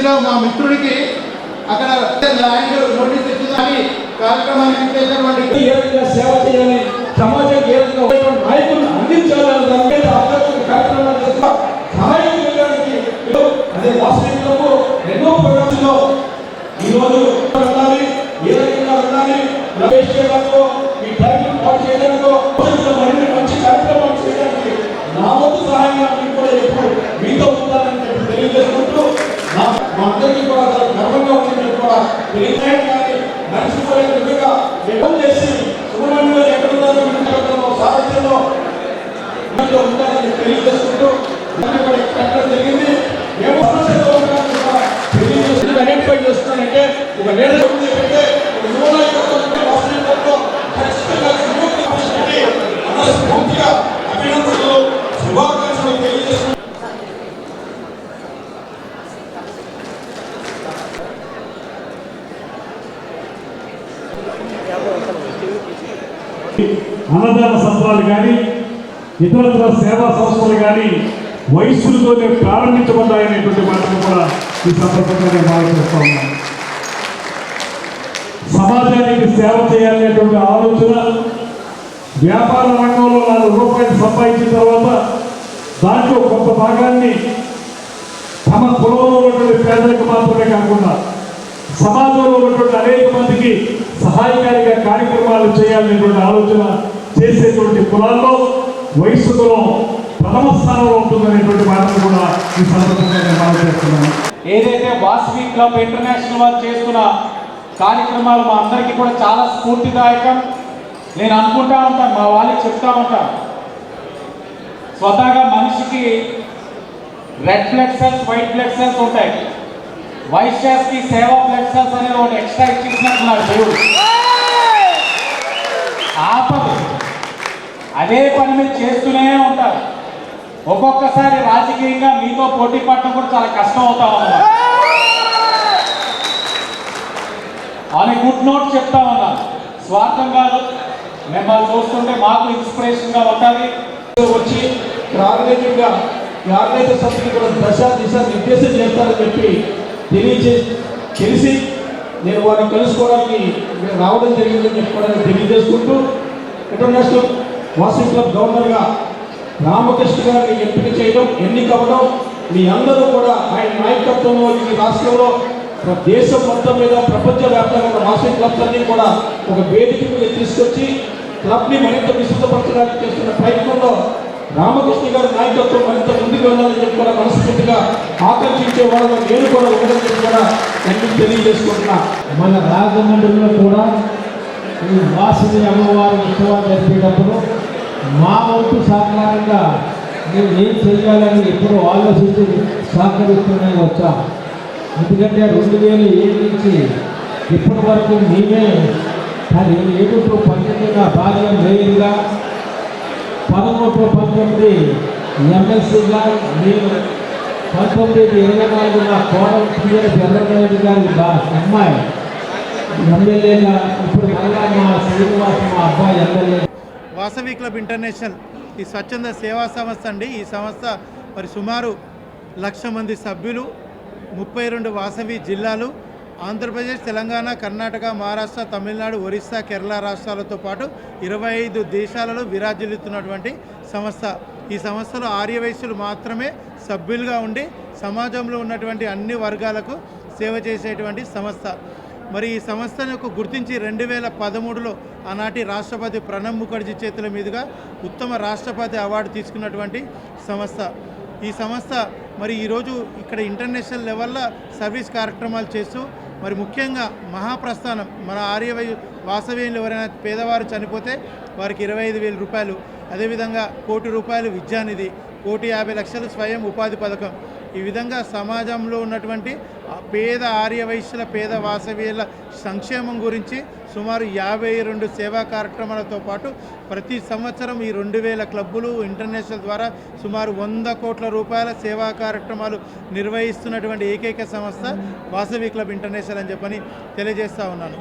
రీతిలో మా మిత్రుడికి అక్కడ ల్యాండ్ నోటీస్ ఇచ్చిందని కార్యక్రమానికి చేసినటువంటి ఏ విధంగా సేవ చేయాలి, సమాజానికి ఏ విధంగా నాయకులను అందించాలని దాని మీద కార్యక్రమాలు సహాయం చేయడానికి అదే వాస్తవికులకు ఎన్నో ప్రోగ్రామ్స్లో ఈరోజు వెళ్ళాలి, ఏ రకంగా వెళ్ళాలి, రమేష్ గారు ఈ టైంలో పాటు చేయడంలో మరిన్ని మంచి కార్యక్రమాలు చేయడానికి నా వంతు సహాయంగా మీకు కూడా ఎప్పుడు మీతో ఉంటానని చెప్పి తెలియజేసుకుంటూ మా అందరికీ కూడా గర్వంగా ఉందని కూడా తెలియజేయాలి. మనిషిపోయే విధంగా వ్యక్తం చేసి సుబ్రహ్మణ్యం గారు ఎక్కడున్నారో సారథ్యంలో ఉంటారని తెలియజేసుకుంటూ పెట్టడం జరిగింది. మేము సమస్యలో ఐడెంటిఫై చేస్తున్నానంటే ఒక లీడర్ అంటే ఒక యువ నాయకత్వం వాస్తవికతలో ఖచ్చితంగా పూర్తిగా అభినందనలు శుభాకాంక్షలు తెలియజేస్తున్నాం. అన్నదాన సంస్థలు కానీ ఇతర సేవా సంస్థలు కానీ వయస్సులతోనే ప్రారంభించబడ్డాయనేటువంటి మాటను కూడా ఈ సందర్భంగా నేను భావిస్తూ ఉన్నాను. సమాజానికి సేవ చేయాలనేటువంటి ఆలోచన వ్యాపార రంగంలో 4 రూపాయలు సంపాదించిన తర్వాత దాంట్లో కొంత భాగాన్ని తమ కులంలో ఉన్నటువంటి పేదలకు మాత్రమే కాకుండా సమాజంలో ఉన్నటువంటి అనేక మందికి సహాయకారిగా కార్యక్రమాలు చేయాలనేటువంటి ఆలోచన చేసేటువంటి కులాల్లో వయస్సు కులం ప్రథమ స్థానంలో ఉంటుందనేటువంటి మాటలు కూడా ఈ సందర్భంగా నేను భావిస్తున్నాను. ఏదైతే వాసవి క్లబ్ ఇంటర్నేషనల్ వాళ్ళు చేస్తున్న కార్యక్రమాలు మా అందరికీ కూడా చాలా స్ఫూర్తిదాయకం. నేను అనుకుంటా ఉంటాను, మా వాళ్ళకి చెప్తా ఉంటాను, స్వతహాగా మనిషికి red blood cells, white blood cells ఉంటాయి. వైశ్యాస్కి సేవా బ్లడ్ సెల్స్ అనేది ఒకటి ఎక్స్ట్రా ఇచ్చినట్టున్నాడు దేవుడు. ఆపదు అదే పని మీద చేస్తూనే ఉంటారు. ఒక్కొక్కసారి రాజకీయంగా మీతో పోటీ పడటం కూడా చాలా కష్టం అవుతా ఉన్నారు. అని గుడ్ నోట్ చెప్తా ఉన్నాను, స్వార్థం కాదు. మిమ్మల్ని చూస్తుంటే మాకు ఇన్స్పిరేషన్గా ఉండాలి. వచ్చి ఆర్గనైజర్ సభ్యులు కూడా దిశ నిర్దేశం చేస్తారని చెప్పి తెలిసి నేను వారిని కలుసుకోవడానికి రావడం జరిగిందని చెప్పుకోవడానికి తెలియజేసుకుంటూ ఇంటర్నేషనల్ వాసవి క్లబ్ గవర్నర్గా రామకృష్ణ గారిని ఎంపిక చేయడం, ఎన్నికవ్వడం మీ అందరూ కూడా ఆయన నాయకత్వంలో ఈ రాష్ట్రంలో దేశం మొత్తం మీద ప్రపంచవ్యాప్తంగా ఉన్న వాసవి క్లబ్స్ అన్నీ కూడా ఒక వేదిక మీద తీసుకొచ్చి క్లబ్ని మరింత విస్తృతపరచడానికి చేస్తున్న ప్రయత్నంలో రామకృష్ణ గారి నాయకత్వం మరింత ముందుకు వెళ్ళాలని చెప్పి కూడా మనస్ఫూర్తిగా ఆకర్షించే వాళ్ళలో నేను కూడా ఉండదని చెప్పి కూడా నేను తెలియజేసుకుంటున్నా. మన రాజమండ్రిలో కూడా ఈ వాసవి అమ్మవారి ఉత్సవాలు జరిపేటప్పుడు మా వంతు సహకారంగా మేము ఏం చేయాలని ఎప్పుడు ఆలోచించి సహకరిస్తూనే వచ్చాం. ఎందుకంటే 2007 నుంచి ఇప్పటి వరకు మేమే 7 to 19 భార్య మేయర్గా, 13 to 19 ఎమ్మెల్సీగా, నేను 1924 కోడల టీఆర్ చంద్రబాబు గారి అమ్మాయి ఎమ్మెల్యేగా, ఇప్పుడు మళ్ళా మా శ్రీనివాస్ మా అబ్బాయి ఎమ్మెల్యే. వాసవి క్లబ్ ఇంటర్నేషనల్ ఈ స్వచ్ఛంద సేవా సంస్థ అండి. ఈ సంస్థ మరి సుమారు 1,00,000 మంది సభ్యులు, 32 వాసవి జిల్లాలు, ఆంధ్రప్రదేశ్, తెలంగాణ, కర్ణాటక, మహారాష్ట్ర, తమిళనాడు, ఒరిస్సా, కేరళ రాష్ట్రాలతో పాటు 25 దేశాలలో విరాజిల్లుతున్నటువంటి సంస్థ. ఈ సంస్థలో ఆర్యవైశ్యులు మాత్రమే సభ్యులుగా ఉండి సమాజంలో ఉన్నటువంటి అన్ని వర్గాలకు సేవ చేసేటువంటి సంస్థ. మరి ఈ సంస్థను గుర్తించి 2013లో ఆనాటి రాష్ట్రపతి ప్రణబ్ ముఖర్జీ చేతుల మీదుగా ఉత్తమ రాష్ట్రపతి అవార్డు తీసుకున్నటువంటి సంస్థ. ఈ సంస్థ మరి ఈరోజు ఇక్కడ ఇంటర్నేషనల్ లెవెల్లో సర్వీస్ కార్యక్రమాలు చేస్తూ మరి ముఖ్యంగా మహాప్రస్థానం మన వాసవ్యంలో ఎవరైనా పేదవారు చనిపోతే వారికి 25,000 రూపాయలు, అదేవిధంగా ₹1 కోటి విద్యానిధి, ₹1,50,00,000 స్వయం ఉపాధి పథకం. ఈ విధంగా సమాజంలో ఉన్నటువంటి పేద ఆర్యవైశ్యుల, పేద వాసవ్యుల సంక్షేమం గురించి సుమారు 52 సేవా కార్యక్రమాలతో పాటు ప్రతి సంవత్సరం ఈ 2,000 క్లబ్బులు ఇంటర్నేషనల్ ద్వారా సుమారు ₹100 కోట్ల సేవా కార్యక్రమాలు నిర్వహిస్తున్నటువంటి ఏకైక సంస్థ వాసవి క్లబ్ ఇంటర్నేషనల్ అని చెప్పని తెలియజేస్తూ ఉన్నాను.